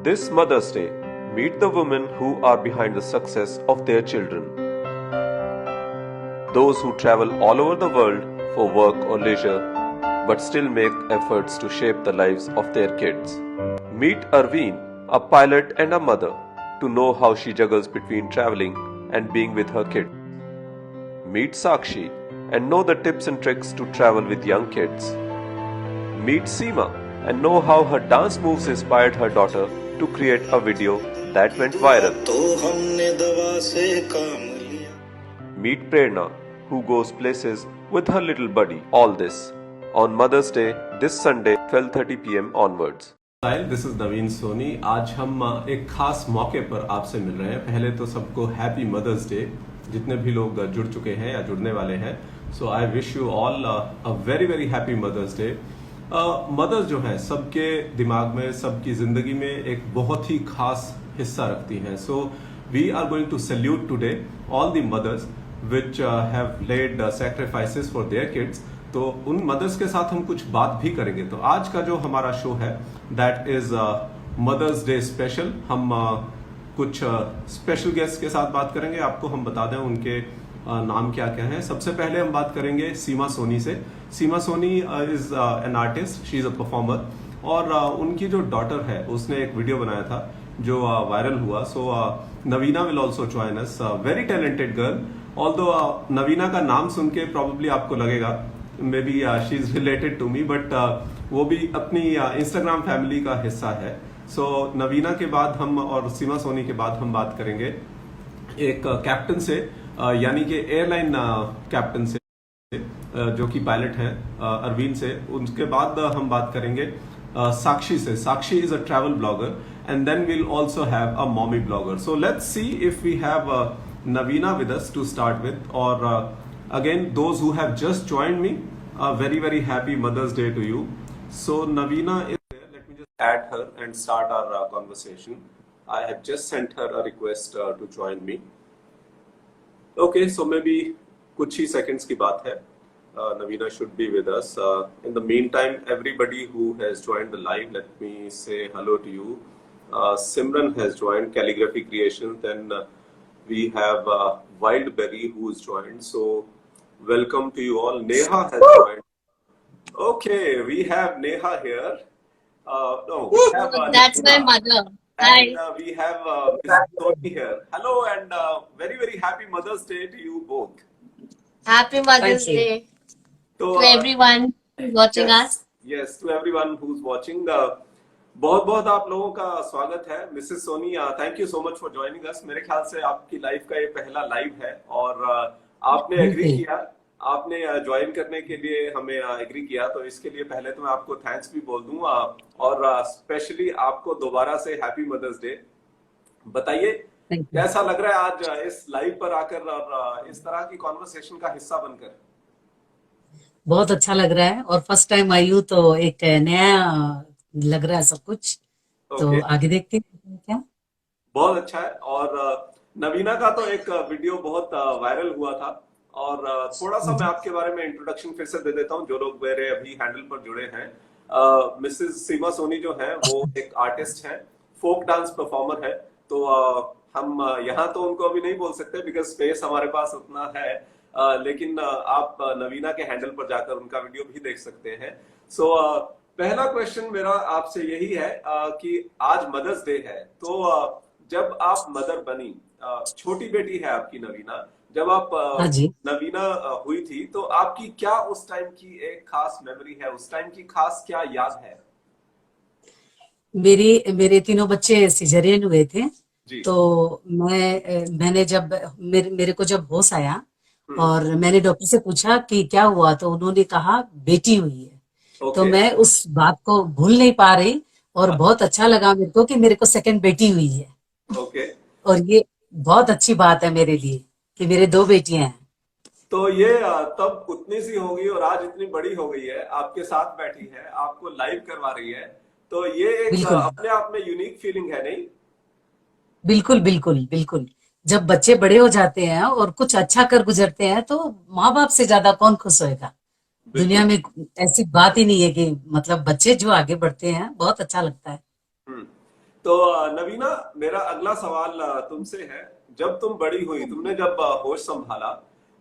This Mother's Day, meet the women who are behind the success of their children. Those who travel all over the world for work or leisure, but still make efforts to shape the lives of their kids. Meet Arveen, a pilot and a mother, to know how she juggles between traveling and being with her kids. Meet Sakshi and know the tips and tricks to travel with young kids. Meet Seema and know how her dance moves inspired her daughter to create a video that went viral. Meet Prerna, who goes places with her little buddy. All this on Mother's Day this Sunday 12:30 p.m. onwards. This is Naveen Soni. आज हम एक खास मौके पर आपसे मिल रहे हैं। पहले तो सबको हैप्पी मदर्स डे, जितने भी लोग जुड़ चुके हैं या जुड़ने वाले हैं। So I wish you all a very very happy mother's day. Mothers जो है सबके दिमाग में, सबकी जिंदगी में एक बहुत ही खास हिस्सा रखती हैं। So we are going to salute today all the mothers which have laid sacrifices for their kids. तो उन मदर्स के साथ हम कुछ बात भी करेंगे। तो आज का जो हमारा शो है that is Mother's Day special. हम कुछ स्पेशल गेस्ट के साथ बात करेंगे। आपको हम बता दें उनके नाम क्या क्या है। सबसे पहले हम बात करेंगे सीमा सोनी से। Seema Soni is an artist, she is a performer, और उनकी जो डॉटर है उसने एक वीडियो बनाया था जो वायरल हुआ। So Naveena will also join us, very talented girl. Although Naveena का नाम सुन के प्रॉब्ली आपको लगेगा maybe she is related to me, but वो भी अपनी इंस्टाग्राम फैमिली का हिस्सा है। सो नवीना के बाद हम और सीमा सोनी के बाद हम बात करेंगे एक कैप्टन से, यानी कि एयरलाइन कैप्टन से, जो कि पायलट हैं, अरविंद से। उसके बाद हम बात करेंगे साक्षी से। Sakshi is a travel blogger and then we'll also have a mommy blogger. So let's see if we have Naveena with us to start with. और again, those who have just joined me, a very very happy Mother's Day to you. So Navina is there. Let me just add her and start our conversation. I have just sent her a request to join me. Okay, so maybe kuch hi seconds ki baat hai. Navina should be with us. In the meantime, everybody who has joined the live, let me say hello to you. Simran has joined, Calligraphy Creations. Then we have Wildberry who is joined. So welcome to you all. Neha has joined. Okay, we have Neha here. No, we have that's Neha. my mother. And Hi. we have Mrs. Tony here. Hello and very very happy Mother's Day to you both. Happy Mother's Thank you. Day So to everyone who's watching yes, us. yes, to everyone who's watching. बहुत बहुत आप लोगों का स्वागत है। Mrs Soni, thank you so much for joining us. मेरे ख्याल से आपकी लाइफ का ये पहला लाइव है और आपने एग्री किया, आपने ज्वाइन करने के लिए हमें एग्री किया, तो इसके लिए पहले तो मैं आपको थैंक्स भी बोल दूं और स्पेशली आपको दोबारा से हैप्पी मदर्स डे। बताइए कैसा लग रहा है आज इस लाइव पर आकर और इस तरह की कॉन्वर्सेशन का हिस्सा बनकर? बहुत अच्छा लग रहा है और फर्स्ट टाइम आई हूँ तो एक नया लग रहा है सब कुछ। तो Okay. आगे देखते हैं क्या। बहुत अच्छा है। और नवीना का तो एक वीडियो बहुत वायरल हुआ था और थोड़ा सा मैं आपके बारे में इंट्रोडक्शन फिर से दे देता हूं जो लोग मेरे अभी हैंडल पर जुड़े हैं। मिसेस सीमा सोनी जो है वो एक आर्टिस्ट है, फोक डांस परफॉर्मर है। तो हम यहाँ तो उनको अभी नहीं बोल सकते बिकॉज स्पेस हमारे पास उतना है, लेकिन आप नवीना के हैंडल पर जाकर उनका वीडियो भी देख सकते हैं। सो पहला क्वेश्चन मेरा आपसे यही है कि आज मदर्स डे है, तो जब आप मदर बनी, छोटी बेटी है आपकी नवीना, जब आप हाँ जी। नवीना हुई थी तो आपकी क्या उस टाइम की एक खास मेमोरी है, उस टाइम की खास क्या याद है? मेरे तीनों बच्चे सिजेरियन हुए थे। जी। तो मैंने जब मेरे को जब होश आया और हम्म। मैंने डॉक्टर से पूछा कि क्या हुआ, तो उन्होंने कहा बेटी हुई है। तो ओके। मैं उस बात को भूल नहीं पा रही और हाँ। बहुत अच्छा लगा मेरे को कि मेरे को सेकंड बेटी हुई है। ओके। और ये बहुत अच्छी बात है मेरे लिए कि मेरे दो बेटियां हैं। तो ये तब उतनी सी होगी और आज इतनी बड़ी हो गई है, आपके साथ बैठी है, आपको लाइव करवा रही है, तो ये एक बिल्कुल अपने आप में यूनिक फीलिंग है, नहीं? बिल्कुल बिल्कुल बिल्कुल। जब बच्चे बड़े हो जाते हैं और कुछ अच्छा कर गुजरते हैं तो माँ बाप से ज्यादा कौन खुश होएगा। दुनिया बिल्कुल। में ऐसी बात ही नहीं है कि मतलब बच्चे जो आगे बढ़ते हैं बहुत अच्छा लगता है। हम्म। तो नवीना, मेरा अगला सवाल तुमसे है। जब तुम बड़ी हुई, तुमने जब होश संभाला,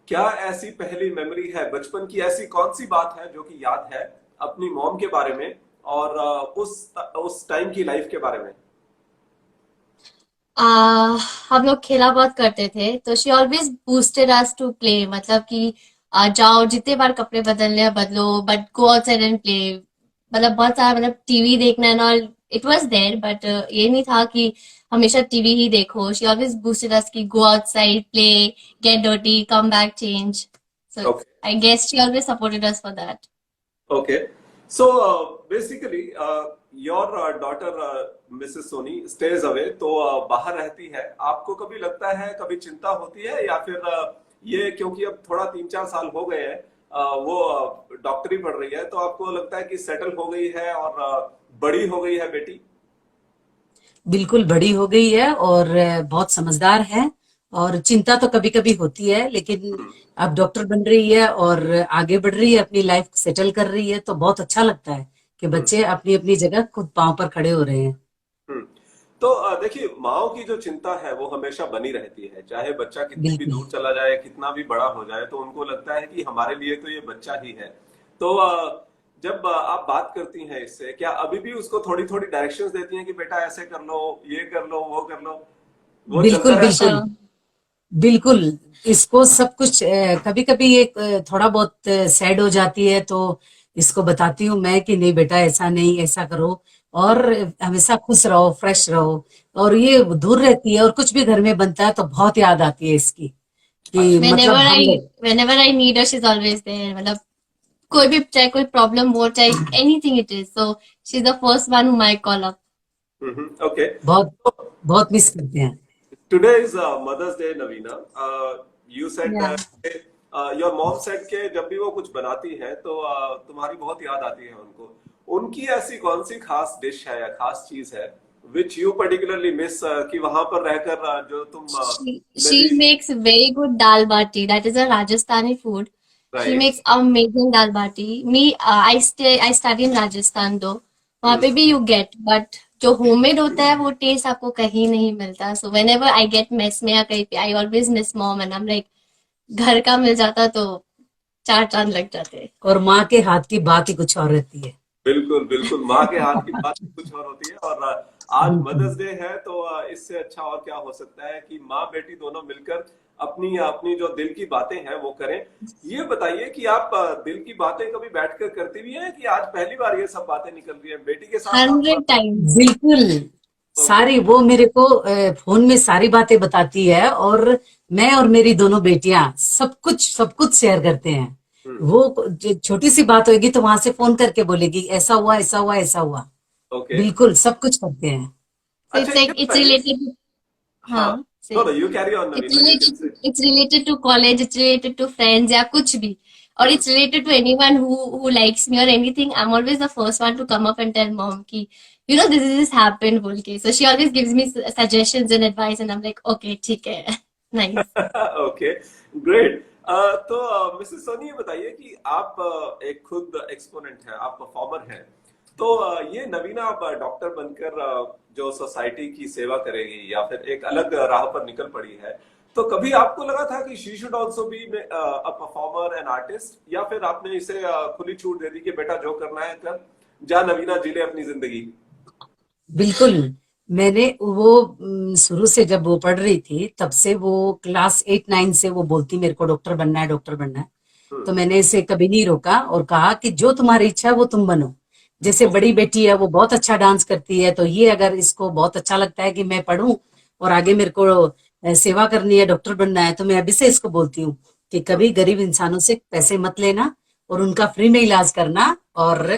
क्या ऐसी पहली मेमोरी है बचपन की, ऐसी कौन सी बात है जो कि याद है अपनी मॉम के बारे में और उस टाइम की लाइफ के बारे में? हम लोग खेला बहुत करते थे तो she always boosted us to play, मतलब कि जाओ जितने बार कपड़े बदलने हैं बदलो, but go outside and play. मतलब बहुत सारा, मतलब टीवी देखना and all it was there, but ये नहीं था कि हमेशा टीवी ही देखो। शी ऑलवेज बूस्टेड अस कि go outside, play, get dirty, come back, change. So okay, I guess she always supported us for that. Okay. So basically your daughter Mrs Soni stays away, तो बाहर रहती है। आपको कभी लगता है, कभी चिंता होती है, या फिर ये क्योंकि अब थोड़ा 3-4 साल हो गए हैं, वो डॉक्टरी पढ़ रही है, तो आपको लगता है कि सेटल हो गई है और बड़ी हो गई है बेटी? बिल्कुल बड़ी हो गई है और बहुत समझदार है। और चिंता तो कभी कभी होती है, लेकिन अब डॉक्टर बन रही है और आगे बढ़ रही है, अपनी लाइफ सेटल कर रही है, तो बहुत अच्छा लगता है कि हम्म, बच्चे अपनी अपनी जगह खुद पांव पर खड़े हो रहे हैं। हम्म। तो देखिए, माओ की जो चिंता है वो हमेशा बनी रहती है, चाहे बच्चा कितनी भी बिल्कुल। दूर चला जाए, कितना भी बड़ा हो जाए, तो उनको लगता है कि हमारे लिए तो ये बच्चा ही है। तो जब आप बात करती हैं इससे, क्या अभी भी उसको थोड़ी थोड़ी डायरेक्शंस देती हैं कि बेटा ऐसे कर लो, ये कर लो, वो कर लो? वो चलता बिल्कुल रहता है? बिल्कुल बिल्कुल। इसको सब कुछ कभी कभी एक थोड़ा बहुत सैड हो जाती है, तो इसको बताती हूँ मैं कि नहीं बेटा, ऐसा नहीं, ऐसा करो। और हमेशा खुश रहो, फ्रेश रहो। और ये दूर रहती है और कुछ भी घर में बनता है तो बहुत याद आती है इसकी, कि अच्छा। whenever मतलब हम I लोग। whenever I need her, she's always there. मतलब कोई भी, चाहे कोई प्रॉब्लम हो, चाहे anything it is, so she is the first one whom I call up. Okay. बहुत बहुत मिस करते हैं। Today is Mother's Day, Navina. You said Yeah. your mom said कि जब भी वो कुछ बनाती है तो तुम्हारी बहुत याद आती है उनको। उनकी ऐसी कौन सी खास डिश है या खास चीज है which you particularly miss, कि वहां पर रहकर जो तुम She maybe makes very good dal bati. That is a Rajasthani food. She right? makes amazing dal bati. Me, I study in Rajasthan though. वहाँ पे भी you get, but जो homemade होता है वो टेस्ट आपको कहीं नहीं मिलता. So whenever I get mess में या कहीं पे, I always miss mom and I'm like, घर का मिल जाता तो चार चांद लग जाते. और माँ के हाथ की बात ही कुछ और रहती है। बिल्कुल, बिल्कुल। माँ के हाथ की बात कुछ और होती है। और आज बिल्कुल। मदर्स डे है, तो इससे अच्छा और क्या हो सकता है कि माँ बेटी दोनों मिलकर अपनी अपनी जो दिल की बातें हैं वो करें। ये बताइए कि आप दिल की बातें कभी बैठकर करती भी हैं, कि आज पहली बार ये सब बातें निकल रही हैं बेटी के साथ साथ? 100 times. बिल्कुल। ओके। सारी वो मेरे को फोन में सारी बातें बताती है, और मैं और मेरी दोनों बेटियां सब कुछ शेयर करते हैं। वो छोटी सी बात होगी तो वहां से फोन करके बोलेगी ऐसा हुआ, ऐसा हुआ, ऐसा हुआ। ओके। बिल्कुल सब कुछ करते हैं। So अच्छा, it's ये like it's बताइए। related to, हाँ, हाँ, no say. No, you carry on Naveena, you can say. It's related to college, it's related to friends या कुछ भी, or it's related to anyone who likes me or anything. I'm always the first one to come up and tell mom कि this happened बोल के. So she always gives me suggestions and advice and I'm like okay ठीक है. Nice. Okay, great. तो Mrs Soni, ये बताइए कि आप एक खुद एक्सपोनेंट हैं, आप परफॉर्मर हैं। तो ये नवीना अब डॉक्टर बनकर जो सोसाइटी की सेवा करेगी या फिर एक अलग राह पर निकल पड़ी है, तो कभी आपको लगा था कि she should also be a performer and artist, या फिर आपने इसे खुली छूट दे दी कि बेटा जो करना है कर, जा नवीना, जी ले अपनी जिंदगी? बिल्कुल। मैंने वो शुरू से जब वो पढ़ रही थी तब से वो क्लास 8-9 से वो बोलती मेरे को डॉक्टर बनना है, डॉक्टर बनना है। तो मैंने इसे कभी नहीं रोका और कहा कि जो तुम्हारी इच्छा है वो तुम बनो। जैसे बड़ी बेटी है, वो बहुत अच्छा डांस करती है, तो ये अगर इसको बहुत अच्छा लगता है कि मैं पढ़ूं और आगे मेरे को सेवा करनी है, डॉक्टर बनना है, तो मैं अभी से इसको बोलती हूँ कि कभी गरीब इंसानों से पैसे मत लेना और उनका फ्री में इलाज करना, और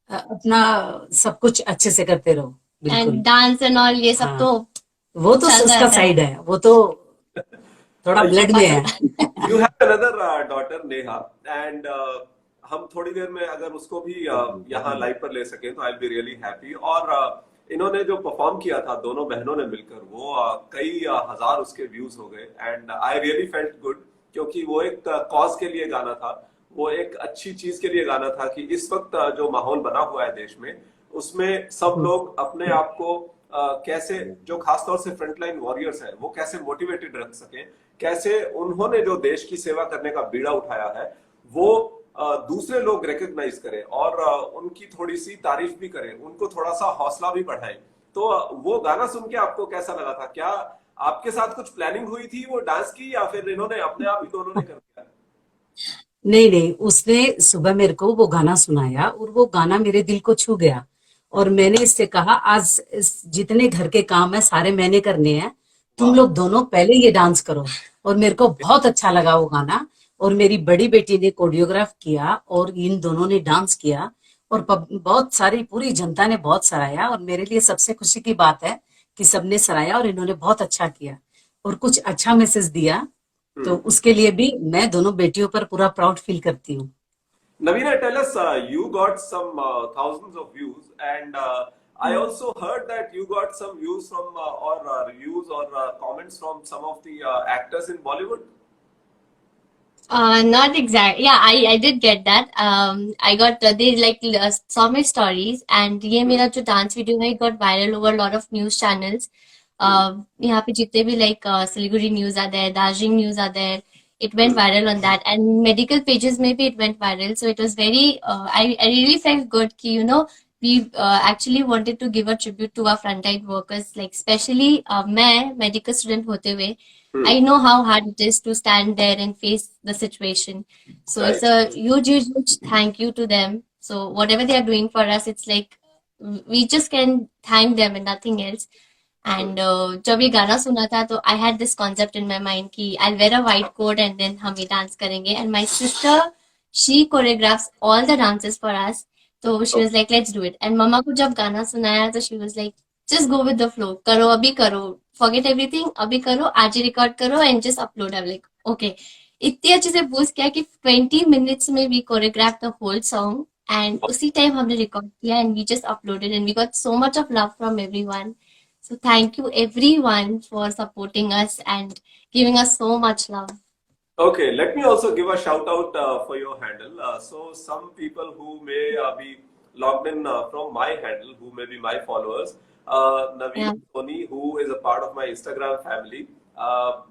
अपना सब कुछ अच्छे से करते रहो। बिल्कुल। And dance and all ये सब हाँ, तो वो तो चलता उसका रहता है. साइड है, वो तो थोड़ा यू ब्लड में है। You have another daughter Neha, and हम थोड़ी देर में अगर उसको भी यहाँ लाइव पर ले सके तो आई बी रियली हैप्पी। और इन्होंने जो परफॉर्म किया था दोनों बहनों ने मिलकर, वो कई हजार उसके व्यूज हो गए, and I really felt good, क्योंकि वो एक कॉज के लिए गाना था, वो एक अच्छी चीज के लिए गाना था कि इस वक्त जो माहौल बना हुआ है देश में, उसमें सब लोग अपने आप को कैसे जो खासतौर से फ्रंटलाइन वॉरियर्स हैं वो कैसे मोटिवेटेड रख सकें, कैसे उन्होंने जो देश की सेवा करने का बीड़ा उठाया है वो दूसरे लोग रिकग्नाइज करें और उनकी थोड़ी सी तारीफ भी करें, उनको थोड़ा सा हौसला भी बढ़ाएं। तो वो गाना सुन के आपको कैसा लगा था? क्या आपके साथ कुछ प्लानिंग हुई थी वो डांस की, या फिर इन्होंने अपने आप ही दोनों ने कर दिया? नहीं नहीं, उसने सुबह मेरे को वो गाना सुनाया और वो गाना मेरे दिल को छू गया। और मैंने इससे कहा, आज जितने घर के काम है सारे मैंने करने हैं, तुम लोग दोनों पहले ये डांस करो। और मेरे को बहुत अच्छा लगा वो गाना। और मेरी बड़ी बेटी ने कोरियोग्राफ किया और इन दोनों ने डांस किया। और बहुत सारी पूरी जनता ने बहुत सराहा। और मेरे लिए सबसे खुशी की बात है कि सबने सराहा और इन्होंने बहुत अच्छा किया और कुछ अच्छा मैसेज दिया। तो उसके लिए भी मैं दोनों बेटियों पर पूरा प्राउड फील करती हूँ। Navina, tell us, you got some thousands of views, and I also heard that you got some views from or reviews or comments from some of the actors in Bollywood. Not exact. Yeah, I did get that. I got they like saw my stories, and ये मेरा जो dance video है, it got viral over a lot of news channels. यहाँ पे जितने भी like Siliguri news are there, Darjeeling news are there. It went viral on that, and medical pages maybe it went viral. So it was very. I really felt good कि we actually wanted to give a tribute to our frontline workers, like especially मैं medical student होते हुए. I know how hard it is to stand there and face the situation. So it's a huge, huge, huge thank you to them. So whatever they are doing for us, it's like we just can thank them and nothing else. And जब ये गाना सुना था तो I had this concept in my mind कि I'll wear a white coat and then हम ये dance करेंगे. And my sister, she choreographs all the dances for us. तो she was like, let's do it. And मम्मा को जब गाना सुनाया तो she was like, just go with the flow. करो अभी करो. Forget everything. अभी करो. आज ही record करो and just upload. I'm like, okay. इतनी अच्छे से boost किया कि 20 minutes में we choreographed the whole song. And उसी time हमने record किया and we just uploaded and we got so much of love from everyone. So thank you everyone for supporting us and giving us so much love. Okay, let me also give a shout out for your handle. So some people who may be logged in from my handle, who may be my followers, Naveen Soni, who is a part of my Instagram family.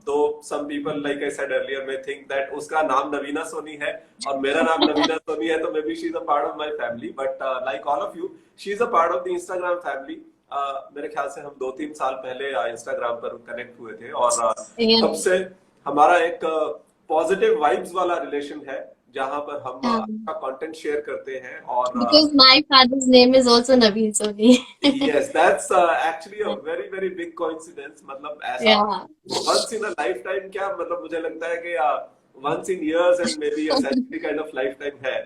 Though some people, like I said earlier, may think that उसका नाम नवीना सोनी है और मेरा नाम नवीना सोनी है, तो maybe she's a part of my family. But like all of you, she's a part of the Instagram family. मेरे ख्याल से हम 2-3 साल पहले इंस्टाग्राम पर कनेक्ट हुए थे और तब से हमारा एक पॉजिटिव वाइब्स वाला रिलेशन है जहां पर हम अच्छा कंटेंट शेयर करते हैं और because my father's name is also Naveen Soni. yes, that's actually a very very big coincidence. मतलब ऐसा once in a lifetime, क्या मतलब मुझे लगता है कि once in years and maybe a century kind of lifetime है,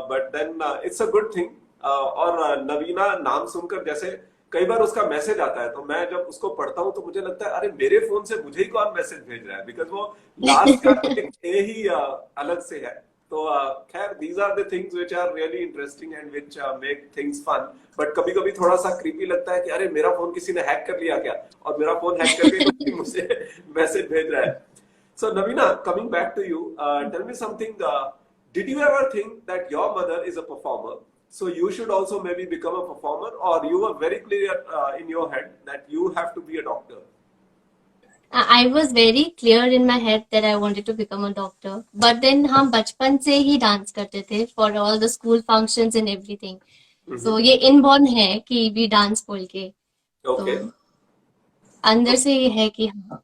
but then it's a good thing. और नवीना नाम सुनकर जैसे कई बार उसका मैसेज आता है तो मैं जब उसको पढ़ता हूँ तो मुझे लगता है अरे मेरे फोन से मुझे ही कौन मैसेज भेज रहा है, बिकॉज वो लास्ट का एक ए ही अलग से है। तो खैर these are the things which are really interesting and which make things fun, but कभी कभी थोड़ा सा क्रीपी लगता है कि अरे मेरा फोन किसी ने हैक कर लिया क्या, और मेरा फोन हैक करके मुझे मैसेज भेज रहा है। So Navina, coming back to you, tell me something. Did you ever think that your mother is a performer? So you should also maybe become a performer, or you were very clear in your head that you have to be a doctor? I was very clear in my head that I wanted to become a doctor. But then हम बचपन से ही dance करते थे for all the school functions and everything. So ये inborn है कि we dance बोल के. Okay. तो अंदर से ये है कि हाँ.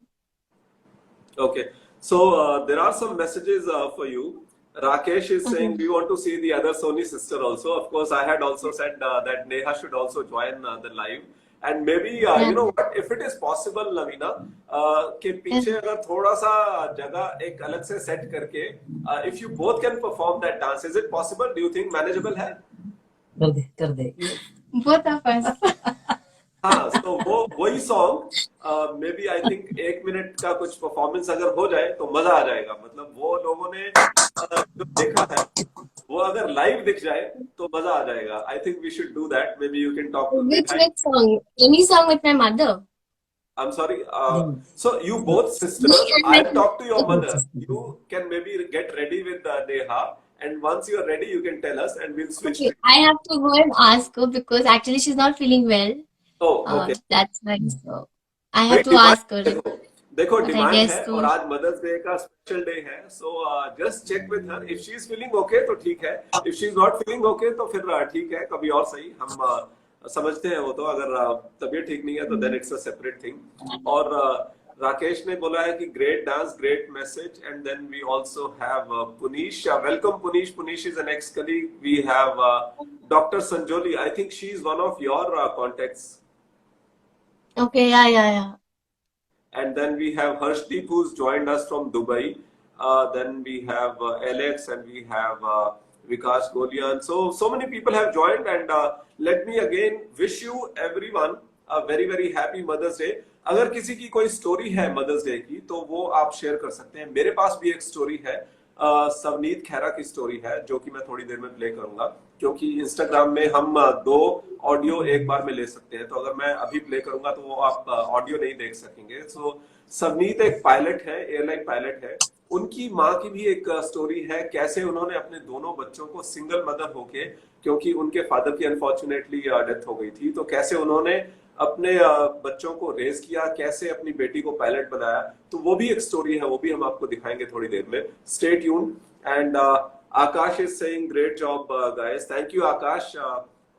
Okay. So there are some messages for you. Rakesh is saying we want to see the other Sony sister also. Of course, I had also said that Neha should also join the live. And maybe you know what, if it is possible, Navina, कि पीछे अगर थोड़ा सा जगह एक अलग से set करके, if you both can perform that dance, is it possible? Do you think manageable है? कर दे Both of us. हाँ, तो वो वही song maybe I think 1 minute का कुछ परफॉर्मेंस अगर हो जाए तो मजा आ जाएगा। मतलब वो लोगों ने जो देखा है वो अगर लाइव दिख जाए तो मजा आ जाएगा। I think we should do that. Maybe you can talk to Which song? Any song with my mother? I'm sorry. So you both sisters, I'll talk to your mother. You can maybe get ready with Neha, and once you are ready, you can tell us, and we'll switch. Okay, I have to go and ask her because actually she's not feeling well. Oh okay. That's why. So I भाई have to demand ask her. देखो, देखो But I demand guess है और so. आज mother's day का special day है, so just check with her, if she is feeling okay तो ठीक है, if she is not feeling okay तो फिर ठीक है, कभी और सही, हम समझते हैं वो तो, अगर तबीयत ठीक नहीं है तो then it's a separate thing. और राकेश ने बोला है कि great dance, great message, and then we also have Puneesh, welcome Puneesh, Puneesh is an ex colleague, we have doctor Sanjoli, I think she is one of your contacts. Okay, yeah. And then we have Harshdeep, who's joined us from Dubai. Then we have Alex, and we have Vikas Golian. So many people have joined, and let me again wish you everyone a very very happy Mother's Day. अगर किसी की कोई story है mother's day की तो वो आप share कर सकते हैं। मेरे पास भी एक स्टोरी है, सवनीत खैरा की स्टोरी है, जो कि मैं थोड़ी देर में प्ले करूंगा, क्योंकि इंस्टाग्राम में हम दो ऑडियो एक बार में ले सकते हैं, तो अगर मैं अभी प्ले करूंगा तो वो आप ऑडियो नहीं देख सकेंगे। सो सवनीत एक पायलट है, एयरलाइन पायलट है, उनकी माँ की भी एक स्टोरी है, कैसे उन्होंने अपने दोनों बच्चों को सिंगल मदर होके, क्योंकि उनके फादर की अनफॉर्चुनेटली डेथ हो गई थी, तो कैसे उन्होंने अपने बच्चों को रेज किया, कैसे अपनी बेटी को पायलट बनाया, तो वो भी एक स्टोरी है, वो भी हम आपको दिखाएंगे थोड़ी देर में। Stay tuned. And Akash is saying great job guys, thank you Akash.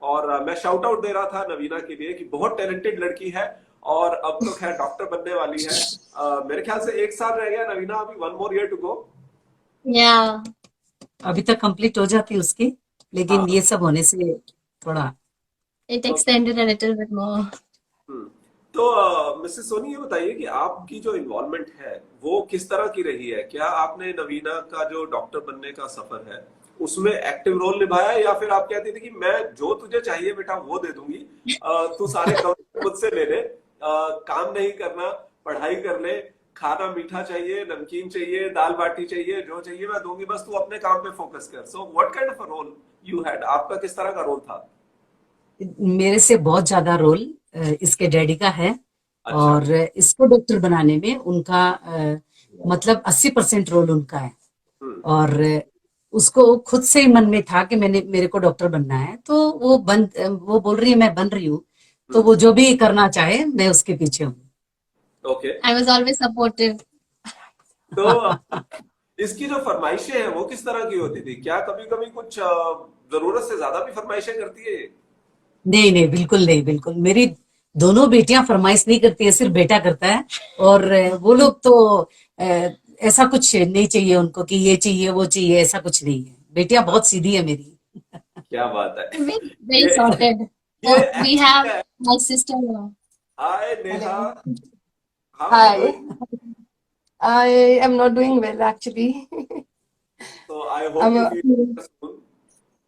और मैं शाउट आउट दे रहा था नवीना के लिए कि बहुत टैलेंटेड लड़की है, और अब तो खैर डॉक्टर बनने वाली है। मेरे ख्याल से 1 साल रह गया नवीना, अभी 1 more year to go। Yeah. अभी तक कंप्लीट हो जाती उसकी, लेकिन हाँ। ये सब होने से थोड़ा It extended a little bit more. तो मिसेस सोनी ये बताइए कि आपकी जो इन्वॉल्वमेंट है वो किस तरह की रही है? क्या आपने नवीना का जो डॉक्टर बनने का सफर है उसमें एक्टिव रोल निभाया, या फिर आप कहती थी कि मैं जो तुझे चाहिए बेटा वो दे दूंगी, तू सारे काम मुझसे ले ले, काम नहीं करना, पढ़ाई कर ले, खाना मीठा चाहिए, नमकीन चाहिए, दाल बाटी चाहिए, जो चाहिए मैं दूंगी, बस तू अपने काम पे फोकस कर। So what kind of a role you had? आपका किस तरह का रोल था? मेरे से बहुत ज्यादा रोल इसके डैडी का है। अच्छा। और इसको डॉक्टर बनाने में उनका मतलब 80% रोल उनका है। और उसको खुद से ही मन में था कि मेरे को डॉक्टर बनना है, तो वो बोल रही है मैं बन रही हूँ, तो वो जो भी करना चाहे मैं उसके पीछे हूँ। Okay. I was always supportive. तो इसकी जो फरमाइशें हैं वो किस तरह की होती थी? क्या कभी कभी कुछ जरूरत से ज्यादा भी फरमाइशें करती है? नहीं नहीं, बिल्कुल नहीं, बिल्कुल। मेरी दोनों बेटियां फरमाइश नहीं करती है, सिर्फ बेटा करता है। और वो लोग तो ऐसा कुछ नहीं चाहिए उनको कि ये चाहिए वो चाहिए, ऐसा कुछ नहीं है। बेटियां बहुत सीधी है मेरी। क्या बात है। Very ये sorted. ये Oh, we have है। my sister-in-law. Hi Neha, how Hi. Are you? I am not doing well actually. तो I hope I'm you a, feel better soon.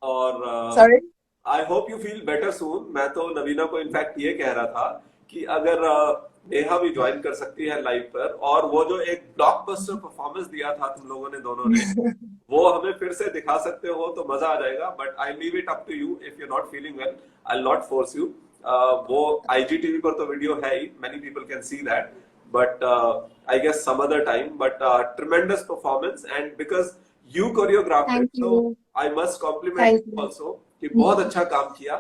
और sorry. I hope you feel better soon. मैं तो नवीना को in fact ये कह रहा था कि अगर नेहा भी ज्वाइन कर सकती है लाइव पर, और वो जो एक ब्लॉकबस्टर परफॉर्मेंस दिया था तुम लोगों ने दोनों ने, वो हमें फिर से दिखा सकते हो तो मजा आ जाएगा। But I leave it up to you, if you not feeling well I not force you. वो आईजीटीवी पर तो वीडियो है ही, many people can see that, but I guess some other time. But tremendous performance, and because you choreographed it, Thank so you. I must compliment Thank you you. also कि बहुत अच्छा काम किया।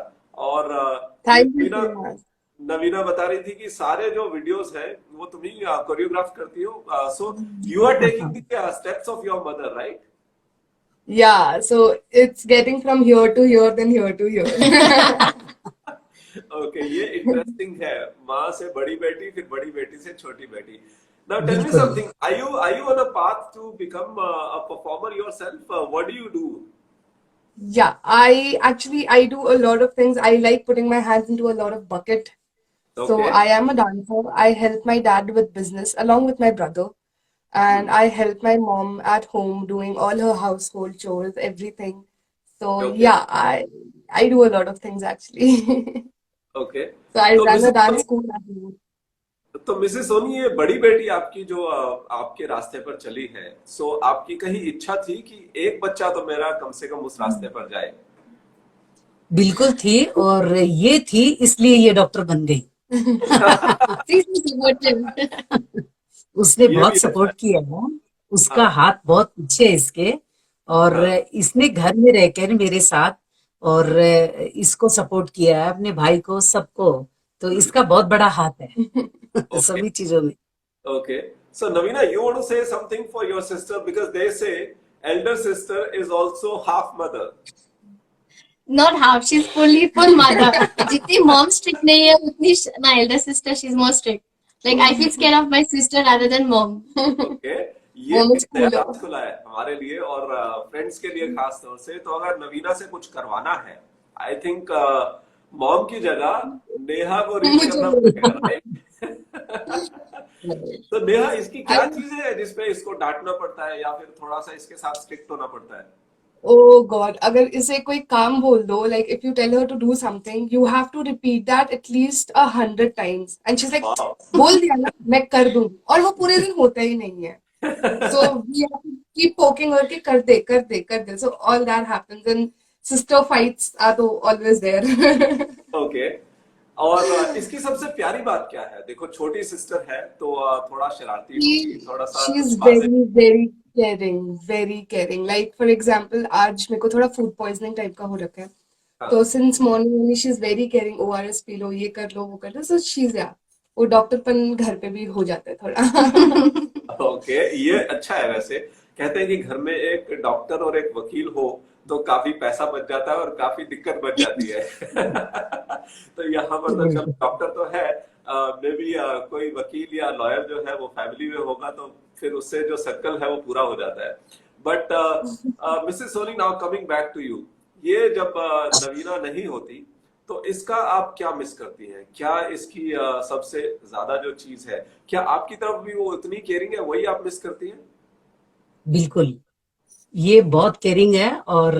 और Thank you Navina so much. नवीना बता रही थी कि सारे जो वीडियोस हैं वो तुम ही कोरियोग्राफ करती हो, so you are taking the steps of your mother, right? Yeah, so it's getting from here to here, then here to here. Okay, ये इंटरेस्टिंग है, माँ से बड़ी बेटी, फिर बड़ी बेटी से छोटी बेटी। Now tell me बिल्कुल। something, are you on a path to become a performer yourself? What do you do? Yeah, I do a lot of things. I like putting my hands into a lot of bucket. So Okay. I am a dancer. I help my dad with business along with my brother. And I help my mom at home doing all her household chores, everything. So Okay. yeah, I do a lot of things actually. Okay. So I तो run a Mrs dance Soni, school at home. तो Mrs Soni, ये बड़ी बेटी आपकी जो आपके रास्ते पर चली है, सो आपकी कहीं इच्छा थी कि एक बच्चा तो मेरा कम से कम उस रास्ते पर जाए? बिल्कुल थी, और ये थी इसलिए ये डॉक्टर बन गई। She's so supportive. उसने ये बहुत भी सपोर्ट अच्छा किया है, उसका हाँ। हाथ बहुत पीछे है इसके। और हाँ। इसने घर में रहकर मेरे साथ और इसको सपोर्ट किया है, अपने भाई को, सबको। तो इसका बहुत बड़ा हाथ है Okay. सभी चीजों में। Okay. So, Navina, you want to say something for your sister because they say elder sister is also half mother. Not half, she's full mother. जितनी mom strict नहीं है उतनी my elder sister she's more strict. Like I feel scared of my sister rather than mom. Okay. ये Mom एक is नया cooler. राज खुला है हमारे लिए और फ्रेंड्स के लिए खास तौर से। तो अगर नवीना से कुछ करवाना है, आई थिंक मॉम की जगह नेहा को रीच मुझे करना पड़ेगा, राइट? तो नेहा, इसकी क्या I चीजें हैं जिसपे इसको डांटना पड़ता है या फिर थोड़ा सा इसके साथ स्ट्रिक्ट होना पड़ता है? Oh God, अगर इसे कोई काम बोल दो, like if you tell her to do something, you have to repeat that at least 100 times. And she's like, वाह, बोल दिया ना, मैं कर दूंगी, और वो पूरे दिन होता ही नहीं है. So we have to keep poking her कि कर दे, कर दे, कर दे. So all that happens, and sister fights are though always there. Okay. और इसकी सबसे प्यारी बात क्या है? देखो, छोटी सिस्टर है तो थोड़ा शरारती होगी, थोड़ा सा She's बातें। very caring, very caring. Like for example, आज मेरे को थोड़ा food poisoning type का हो रखा है. हाँ, तो since morning only she's very caring. ORS पी लो, ये कर लो, वो कर लो. So she's yeah. वो डॉक्टरपन घर पे भी हो जाता है थोड़ा. ओके, ये अच्छा है। वैसे कहते हैं कि घर में एक डॉक्टर और एक वकील हो तो काफी पैसा बच जाता है और काफी दिक्कत बच जाती है। तो यहाँ पर तो चलो डॉक्टर तो है, मे बी कोई वकील या लॉयर जो है वो फैमिली में होगा तो फिर उससे जो सर्कल है वो पूरा हो जाता है। But Mrs Soni, now coming back to you, ये जब नवीना नहीं होती तो इसका आप क्या मिस करती हैं? क्या इसकी सबसे ज्यादा जो चीज है, क्या आपकी तरफ भी वो इतनी केयरिंग है, वही आप मिस करती हैं? बिल्कुल, ये बहुत केयरिंग है। और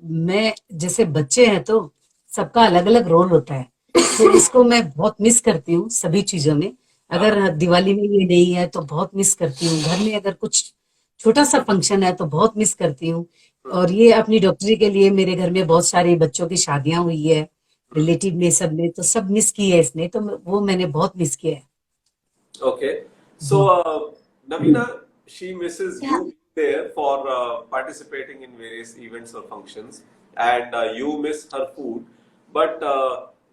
मैं जैसे बच्चे हैं तो सबका अलग अलग रोल होता है, तो इसको मैं बहुत मिस करती हूँ सभी चीजों में। अगर दिवाली में ये नहीं है तो बहुत मिस करती हूँ, घर में अगर कुछ छोटा सा फंक्शन है तो बहुत मिस करती हूँ। और ये अपनी डॉक्टरी के लिए मेरे घर में बहुत सारे बच्चों की शादियां हुई है, रिलेटिव में, सब ने तो सब मिस की है इसने, तो वो मैंने बहुत मिस किया है। Okay, so Navina, she misses Yeah. you there for participating in various events or functions, and you miss her food. But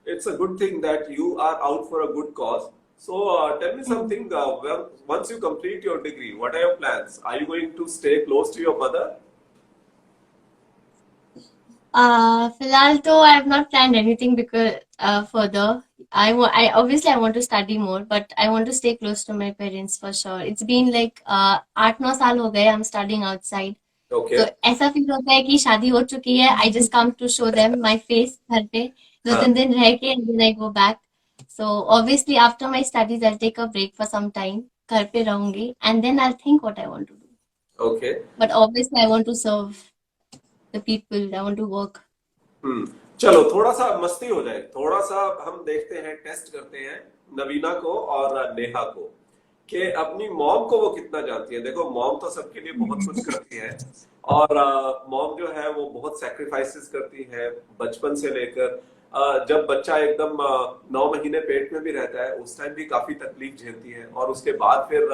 it's a good thing that you are out for a good cause. So tell me something. Well, once you complete your degree, what are your plans? Are you going to stay close to your mother? फिलहाल तो I have not planned anything because further. I obviously I want to study more, but I want to stay close to my parents for sure. It's been like 8-9 साल हो गए I'm studying outside. Okay. तो ऐसा feel होता है कि शादी हो चुकी है. I just come to show them my face घर पे 2-3 दिन रह के and then I go back. So obviously after my studies I'll take a break for some time. घर पे रहूंगी and then I'll think what I want to do. Okay. But obviously I want to serve the people. I want to work. चलो थोड़ा सा मस्ती हो जाए, थोड़ा सा हम देखते हैं, टेस्ट करते हैं नवीना को और नेहा को कि अपनी मॉम को वो कितना जानती है। देखो, मॉम तो सबके लिए बहुत कुछ करती है और मॉम जो है वो बहुत सैक्रिफाइसेस करती है बचपन से लेकर। जब बच्चा एकदम 9 महीने पेट में भी रहता है उस टाइम भी काफी तकलीफ झेलती है और उसके बाद फिर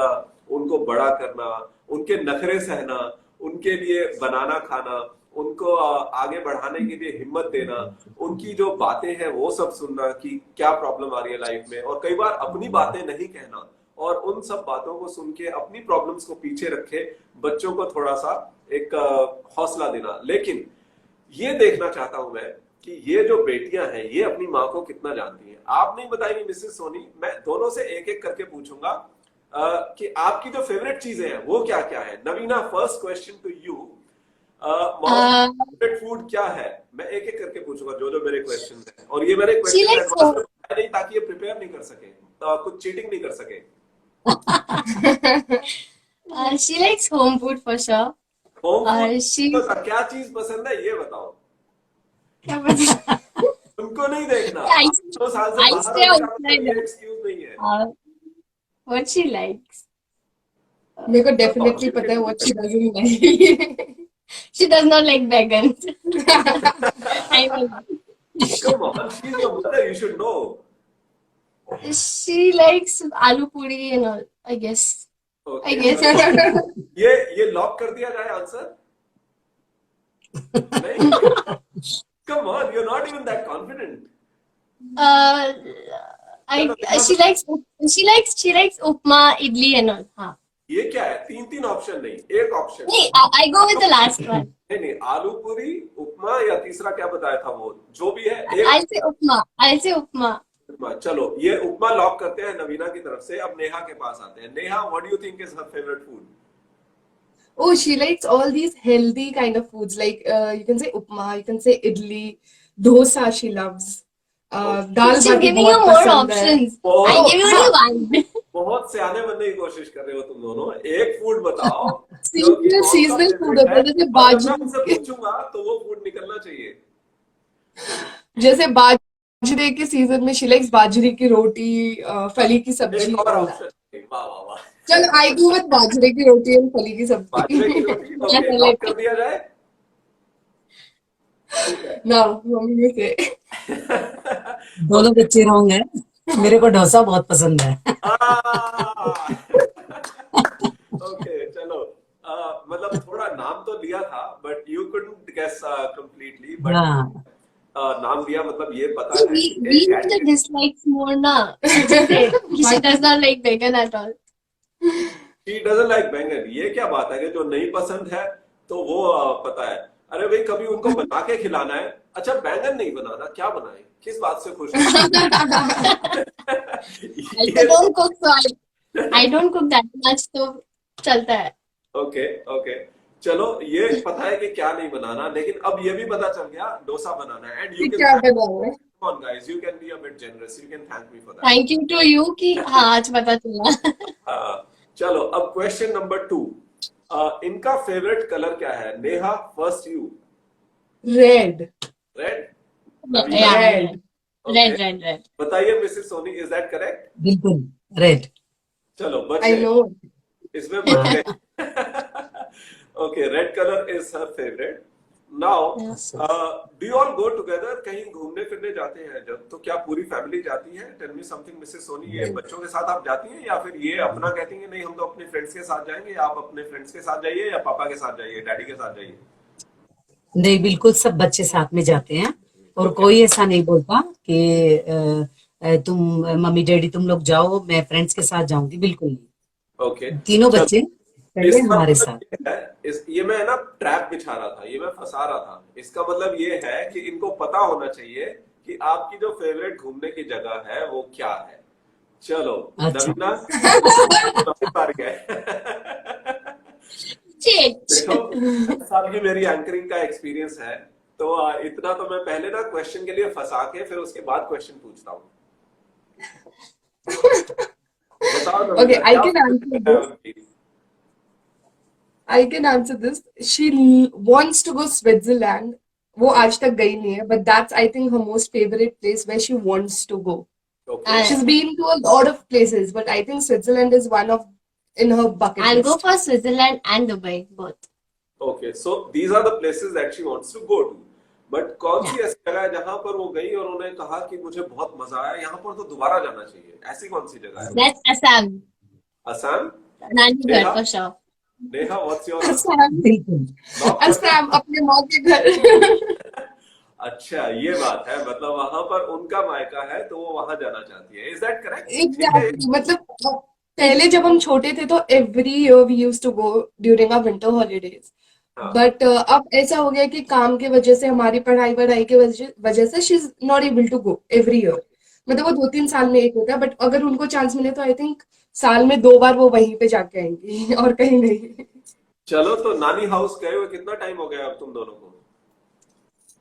उनको बड़ा करना, उनके नखरे सहना, उनके लिए बनाना खाना, उनको आगे बढ़ाने के लिए हिम्मत देना, उनकी जो बातें हैं वो सब सुनना कि क्या प्रॉब्लम आ रही है लाइफ में, और कई बार अपनी बातें नहीं कहना और उन सब बातों को सुन के अपनी प्रॉब्लम्स को पीछे रखे बच्चों को थोड़ा सा एक हौसला देना। लेकिन ये देखना चाहता हूं मैं कि ये जो बेटियां हैं ये अपनी माँ को कितना जानती हैं। आप नहीं बताएंगी मिसेस सोनी, मैं दोनों से एक एक करके पूछूंगा कि आपकी जो फेवरेट चीजें हैं वो क्या क्या है। Naveena, first question to you, mom favourite food क्या है? मैं एक एक करके पूछूंगा जो जो मेरे क्वेश्चन हैं, और ये मैंने She question likes advance home. में नहीं ताकि ये प्रिपेयर नहीं कर सके, कुछ चीटिंग नहीं कर सके। She likes home food for sure. Home और फूड तो क्या चीज पसंद है ये बताओ। क्या पता उनको नहीं देखना, I, 2 साल से I बाहर stay हो जाओ, outside. ये एक्सक्यूज नहीं है। What she likes. मेरे को definitely पता है what she doesn't like. She does not like vegans. I know. Come on, she's your mother, you should know. She likes aloo puri and all, I guess. Okay. I guess. ये lock कर दिया जाए answer? नहीं? Come on, you're not even that confident. she likes upma, idli and all. हाँ. ये क्या है? तीन ऑप्शन नहीं, एक ऑप्शन। नहीं, I go with the last one. नहीं, आलू पूरी, उपमा या तीसरा क्या बताया था वो? जो भी है I'll say upma. I'll say upma. उपमा। चलो, ये उपमा लॉक करते हैं नवीना की तरफ से। अब नेहा के पास आते हैं। Neha, what do you think is her favourite food? Oh, she likes all these healthy kind of foods. Like you can say upma, you can say idli, dosa. She loves. Dal She's bati giving you बहुत more पसंद है। options. Oh. I give you only one. बहुत सियाने बनने की कोशिश कर रहे हो तुम दोनों। एक फूड बताओ। Seasonal food होता है, जैसे मैं बाजरे उनसे पूछूंगा तो वो फूड निकलना चाहिए। जैसे बाजरे के सीजन में she likes बाजरे की रोटी, फली की सब्जी। एक और ऑप्शन। वाह वाह वाह। चल आई गो विद बाजरे की रोटी और फली की बाजरे की सब्जी। रोटी, ओके, लॉक कर दिया जाए। ना मम्मी में से दोनों बच्चे रॉन्ग है। मेरे को डोसा बहुत पसंद है। ओके, चलो। मतलब थोड़ा नाम तो लिया था, but you couldn't guess completely. But हाँ, नाम दिया, मतलब ये पता है We know the dislikes more na. She does not like bacon at all. She doesn't like बैंगन। ये क्या बात है कि जो नहीं पसंद है तो वो पता है। अरे भाई, कभी उनको बना के खिलाना है। अच्छा, बैंगन नहीं बनाना, क्या बनाए? किस बात से खुश है? I don't cook, so I don't cook that much, तो चलता है. ओके ओके, चलो, ये पता है कि क्या नहीं बनाना, लेकिन अब ये भी पता चल गया डोसा बनाना है। एंड कि यू क्या कैन, बनाना है। come on guys, you can be a bit generous, you can thank me for that। Thank you to you कि हाँ आज पता चला. चलो, अब क्वेश्चन नंबर 2। इनका फेवरेट कलर क्या है? Neha, first you. Red. Red? Yeah, Red. red. बताइए Mrs Soni, is that correct? बिल्कुल रेड। चलो, बच आई गए, नो। इसमें बच गए। Okay, red colour is her favourite. Now, do you all go together? कहीं घूमने फिरने जाते हैं जब, तो क्या पूरी फैमिली जाती है? Tell me something Mrs Soni, ये बच्चों के साथ आप जाती हैं, या फिर ये अपना कहती हैं नहीं हम तो अपने फ्रेंड्स के साथ जाएंगे, या आप अपने फ्रेंड्स के साथ जाइए, या पापा के साथ जाइए, डैडी के साथ जाइए? नहीं, बिल्कुल सब बच्चे साथ में जाते हैं और कोई ऐसा नहीं बोलता कि तुम मम्मी डैडी तुम लोग जाओ, मैं फ्रेंड्स के साथ जाऊंगी। बिल्कुल नहीं, ओके, तीनों बच्चे पहले इसका हमारे मतलब साथ। ये है, ये मैं ना ट्रैप बिछा रहा था, ये मैं फंसा रहा था। इसका मतलब ये है कि इनको पता होना चाहिए कि आपकी जो फेवरेट घूमने की जगह है वो क्या है। चलो, अच्छा। नवीना, बारी है। देखो, 10 साल की मेरी एंकरिंग का एक्सपीरियंस है, तो इतना तो मैं पहले ना क्वेश्चन के लिए फंसा के फिर उसके बाद क्वेश्चन पूछता हूँ। बताओ नवीना, Okay, I क्या can answer फेवरेट this. है उनकी? I can answer this. She wants to go Switzerland. वो आज तक गई नहीं है, but that's I think her most favorite place where she wants to go. Okay. She's been to a lot of places, but I think Switzerland is one of in her bucket I'll go list. for Switzerland and Dubai both. Okay, so these are the places that she wants to go to. But कौन सी ऐसी जगह है जहां पर वो गई और उन्होंने कहा कि मुझे बहुत मजा आया, यहाँ पर तो दोबारा जाना चाहिए? ऐसी कौन सी जगह है? That's Assam. असम? नानी घर Neha? for sure. Neha, what's your Assam, बिल्कुल lock कर- Assam, अपने माँ के घर। अच्छा, ये बात है, मतलब वहां पर उनका मायका है तो वो वहां जाना चाहती है। Is that correct? Exactly. मतलब पहले जब हम छोटे थे तो every year we used to go during our winter holidays. हाँ। बट अब ऐसा हो गया कि काम के वजह से, हमारी पढ़ाई वढ़ाई के वजह से she is not able to go every year. मतलब वो 2-3 साल में एक होता है, बट अगर उनको चांस मिले तो आई थिंक साल में 2 बार वो वहीं पे जाके आएंगी और कहीं नहीं। चलो, तो नानी हाउस गए हुए कितना टाइम हो गया अब तुम दोनों को?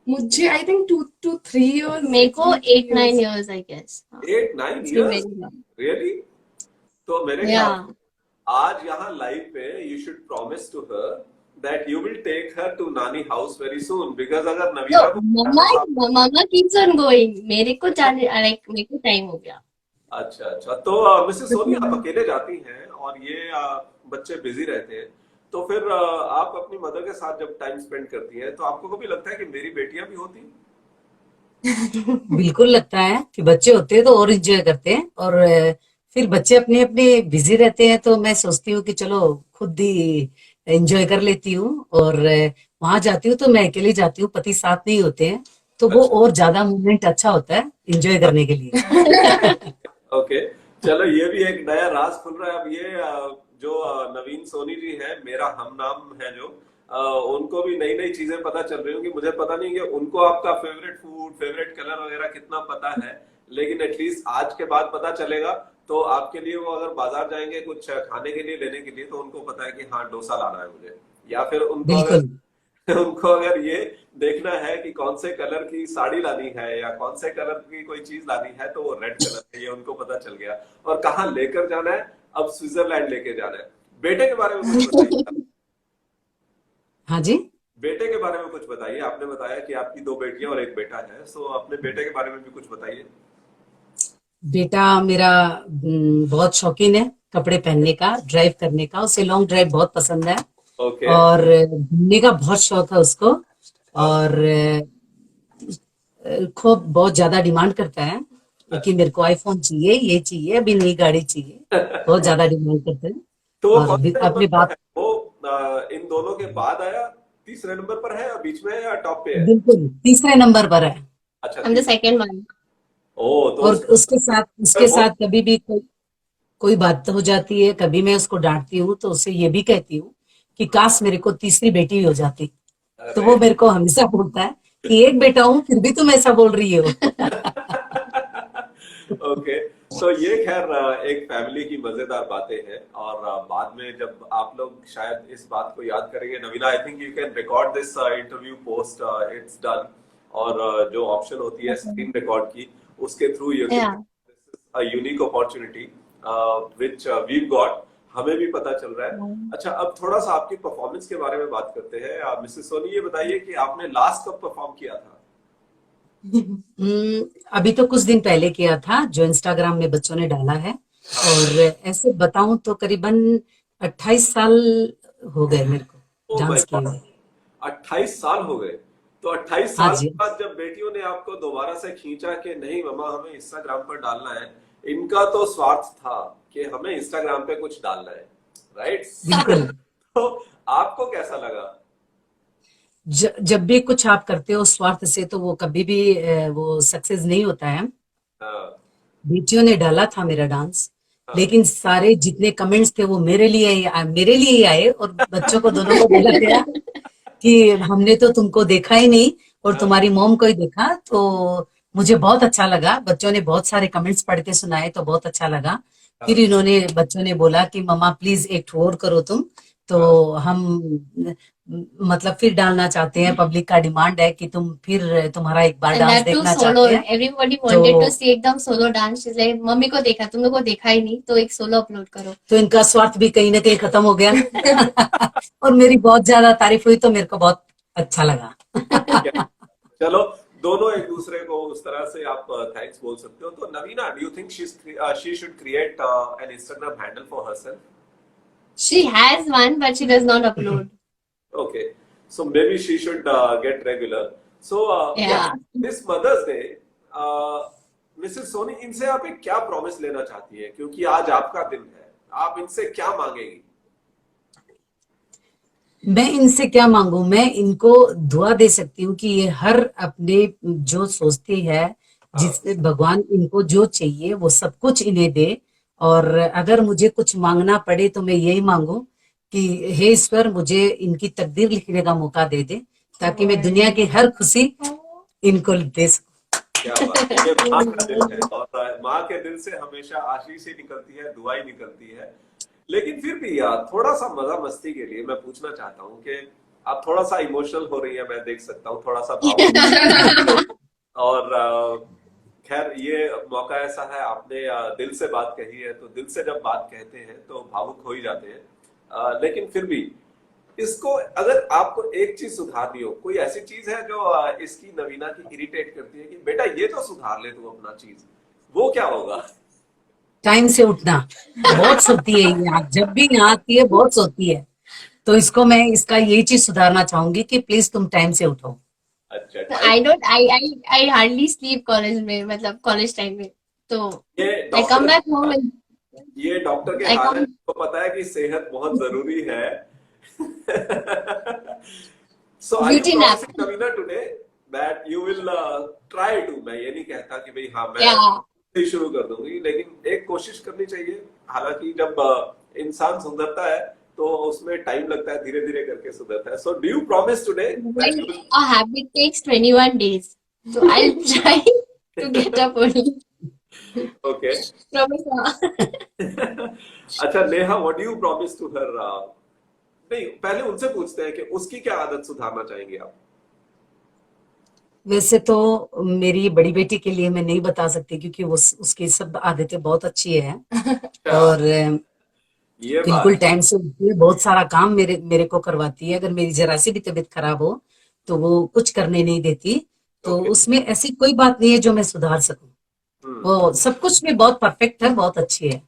मुझे आई थिंक 2 to 3 years। मेरे को 8-9 years I guess. 8-9 It's been years? very long. Really? तो मेरे Yeah. ख्याल से आज यहाँ लाइव पे you should promise to her that you will take her to nani house very soon, because अगर No, नवीना को mama keeps on going. मेरे को जाने like मेरे को टाइम हो गया. अच्छा अच्छा, तो मिसेस सोनी, आप अकेले जाती हैं और ये बच्चे बिजी रहते हैं, तो फिर आप अपनी मदर के साथ जब टाइम स्पेंड करती हैं तो आपको कभी लगता है कि मेरी बेटियां भी होती? बिल्कुल लगता है कि बच्चे होते हैं तो और एंजॉय करते हैं, और फिर बच्चे अपने अपने बिजी रहते हैं तो मैं सोचती हूँ कि चलो खुद ही एंजॉय कर लेती हूँ, और वहां जाती हूँ तो मैं अकेली जाती हूँ, पति साथ नहीं होते हैं, तो वो अच्छा। और ज्यादा मूवमेंट अच्छा होता है एंजॉय करने के लिए। ओके, चलो ये भी एक नया राज खुल रहा है अब। ये जो नवीन सोनी जी है, मेरा हम नाम है जो, उनको भी नई नई चीजें पता चल रही होंगी। मुझे पता नहीं कि उनको आपका फेवरेट फूड, फेवरेट कलर वगैरह कितना पता है, लेकिन एटलीस्ट आज के बाद पता चलेगा। तो आपके लिए वो अगर बाजार जाएंगे कुछ खाने के लिए लेने के लिए, तो उनको पता है कि हाँ डोसा लाना है मुझे, या फिर उनको अगर बिल्कुल। उनको अगर ये देखना है कि कौन से कलर की साड़ी लानी है या कौन से कलर की कोई चीज लानी है, तो वो रेड कलर है, ये उनको पता चल गया। और कहाँ लेकर जाना है, अब स्विट्जरलैंड लेके जाना है। बेटे के बारे में कुछ बताइए। हाँ जी। बेटे के बारे में कुछ बताइए। आपने बताया कि आपकी 2 बेटियां और 1 बेटा है, सो अपने बेटे के बारे में भी कुछ बताइए। बेटा मेरा बहुत शौकीन है कपड़े पहनने का, ड्राइव करने का। उसे लॉन्ग ड्राइव बहुत पसंद है ओके। और घूमने का बहुत शौक है उसको। और खूब बहुत ज्यादा डिमांड करता है कि मेरे को आईफोन चाहिए, ये चाहिए, अभी नई गाड़ी चाहिए। बहुत ज्यादा डिमांड करते हैं। तो वो और कौन से नंबर अपनी पर बात है वो? इन दोनों के बाद आया, तीसरे नंबर पर है या बीच में है या टॉप पे है? बिल्कुल तीसरे नंबर पर है। अच्छा, I'm the second one. ओ तो और उसका उसके बहुत। साथ कभी भी कोई बात हो जाती है, कभी मैं उसको डांटती हूँ तो उसे ये भी कहती हूँ कि काश मेरे को तीसरी बेटी हो जाती। तो अरे वो मेरे को हमेशा बोलता है कि एक बेटा हूँ फिर भी तुम ऐसा बोल रही हो। ओके। तो ये खैर एक फैमिली की मजेदार बातें हैं। और बाद में जब आप लोग शायद इस बात को याद करेंगे, Naveena, I think you can record this interview post it's done. और जो ऑप्शन होती है स्क्रीन रिकॉर्ड की, उसके through you can, Yeah. a unique opportunity which we've got, हमें भी पता चल रहा है। अच्छा, अब थोड़ा सा आपकी परफॉर्मेंस के बारे में बात करते हैं। मिसेस सोनी, ये बताइए कि आपने लास्ट कब परफॉर्म किया था? अभी तो कुछ दिन पहले किया था, जो इंस्टाग्राम में बच्चों ने डाला है। और ऐसे बताऊं तो करीबन 28 साल हो गए मेरे को ओ माय डांस किए गॉड, हुए। 28 साल हो गए। तो 28 हाँ साल जी। के बाद जब बेटियों ने आपको दोबारा से खींचा कि नहीं मम्मा हमें इंस्टाग्राम पर डालना है, इनका तो स्वार्थ था कि हमें इंस्टाग्राम पे कुछ डालना है, राइट? बिल्कुल। तो आपको कैसा लगा? जब भी कुछ आप करते हो स्वार्थ से तो वो कभी भी वो सक्सेस नहीं होता है। हाँ, बेटियों ने डाला था मेरा डांस, हाँ, लेकिन सारे जितने कमेंट्स थे वो मेरे लिए ही आए। और बच्चों को दोनों को बोला गया कि हमने तो तुमको देखा ही नहीं और हाँ, तुम्हारी मॉम को ही देखा। तो मुझे बहुत अच्छा लगा, बच्चों ने बहुत सारे कमेंट्स पढ़ के सुनाए तो बहुत अच्छा लगा। फिर हाँ, बच्चों ने बोला कि मम्मा प्लीज एक और करो तुम। तो हाँ। हम मतलब फिर डालना चाहते हैं, पब्लिक का डिमांड है कि तुम फिर तुम्हारा एक बार And डांस that too देखना solo. चाहते हैं। Everybody तो wanted to see एकदम solo dance. She's like, mummy को देखा, तुम लोग को देखा ही नहीं, तो एक सोलो अपलोड करो. इनका स्वार्थ भी कहीं ना कहीं खत्म हो गया। और मेरी बहुत ज्यादा तारीफ हुई तो मेरे को बहुत अच्छा लगा। क्या? चलो, दोनों एक दूसरे को उस तरह से आप थैंक्स बोल सकते हो। तो Naveena, do you think she should create an Instagram handle for herself? She has one, but she does not upload. Okay, so maybe she should get regular. So yeah, Yeah. this Mother's Day, Mrs Soni, इनसे आप एक क्या promise लेना चाहती है, क्योंकि आज आपका दिन है, आप इनसे क्या मांगेगी? मैं इनसे क्या मांगू, मैं इनको दुआ दे सकती हूँ कि ये हर अपने जो सोचती है, हाँ, जिससे भगवान इनको जो चाहिए वो सब कुछ इन्हें दे। और अगर मुझे कुछ मांगना पड़े तो मैं यही मांगू कि हे ईश्वर मुझे इनकी तकदीर लिखने का मौका दे दे, ताकि मैं दुनिया की हर खुशी इनको दे सकूं। क्या बात है, ये माँ का दिल है। और माँ के दिल से हमेशा आशीष ही निकलती है, दुआ ही निकलती है। लेकिन फिर भी यार, थोड़ा सा मजा मस्ती के लिए मैं पूछना चाहता हूँ कि आप थोड़ा सा इमोशनल हो रही है, मैं देख सकता हूँ, थोड़ा सा भावुक। और खैर, ये मौका ऐसा है, आपने दिल से बात कही है, तो दिल से जब बात कहते हैं तो भावुक हो ही जाते हैं। लेकिन फिर भी इसको, अगर आपको एक चीज सुधारनी हो, कोई ऐसी चीज है जो इसकी, नवीना की, इरिटेट करती है कि बेटा ये तो सुधार ले तू अपना चीज, वो क्या होगा? टाइम से उठना। बहुत सोती है ये, जब भी यहाँ आती है बहुत सोती है। तो इसको मैं इसका यही चीज सुधारना चाहूंगी कि प्लीज तुम टाइम से उठो। अच्छा, time. I don't. I hardly sleep college में, मतलब college time में. तो ये I come doctor back home and ये डॉक्टर के I हाल है, come. तो पता है कि सेहत बहुत जरूरी है। So are you Beauty nap. promising, Navina, today that you will try to, मैं ये नहीं कहता कि भाई हाँ मैं Yeah. से ही शुरू कर दूंगी, लेकिन एक कोशिश करनी चाहिए। हालांकि जब इंसान सुधरता है तो उसमें टाइम लगता है, धीरे धीरे करके सुधरता है। So do you promise today that Well, you will? a habit takes 21 days. So I'll try to get up early. Okay. Promise. अच्छा Neha, what do you promise to her? नहीं, पहले उनसे पूछते हैं कि उसकी क्या आदत सुधारना चाहेंगे आप? वैसे तो मेरी बड़ी बेटी के लिए मैं नहीं बता सकती, क्योंकि वो उसकी सब आदतें बहुत अच्छी है। और ये बिल्कुल बात। टाइम से उठती है, बहुत सारा काम मेरे मेरे को करवाती है। अगर मेरी जरा सी भी तबीयत खराब हो तो वो कुछ करने नहीं देती। तो ओके। उसमें ऐसी कोई बात नहीं है जो मैं सुधार सकूं। वो सब कुछ में बहुत परफेक्ट है, बहुत अच्छी है।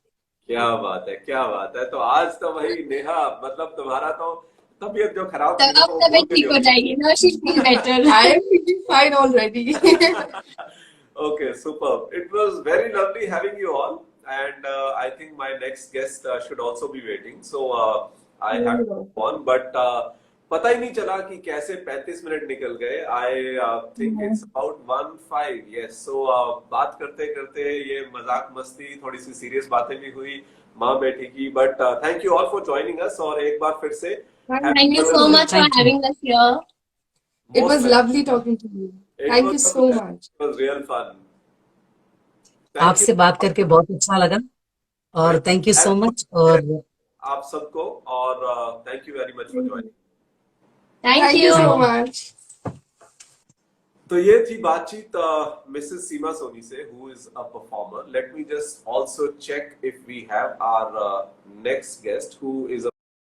क्या बात है, क्या बात है। तो आज तो भाई नेहा, मतलब तुम्हारा तो तबीयत जो खराब तो थी ना अब वो तबीयत भूल गई ठीक हो होगी। जाएगी ना, she feel better. I am feeling fine already. Okay, superb. It was very lovely having you all, and I think my next guest should also be waiting. So I have to move on, but पता ही नहीं चला कि कैसे 35 minute निकल गए। I think it's about 1:05. Yes. So बात करते करते ये मजाक मस्ती, थोड़ी सी सीरियस बातें भी हुई, माँ बेटी की। But thank you all for joining अस, और एक बार फिर से Thank you so much for Thank you. having us here. It was most lovely talking to you. Thank you so much. It was real fun. Thank you. आपसे बात करके बहुत अच्छा लगा, और थैंक यू सो मच। और आप सबको, और thank you very much for joining. Thank Thank you you. so much. तो ये थी बातचीत मिसेस सीमा सोनी से, who is a performer. Let me just also check if we have our next guest who is a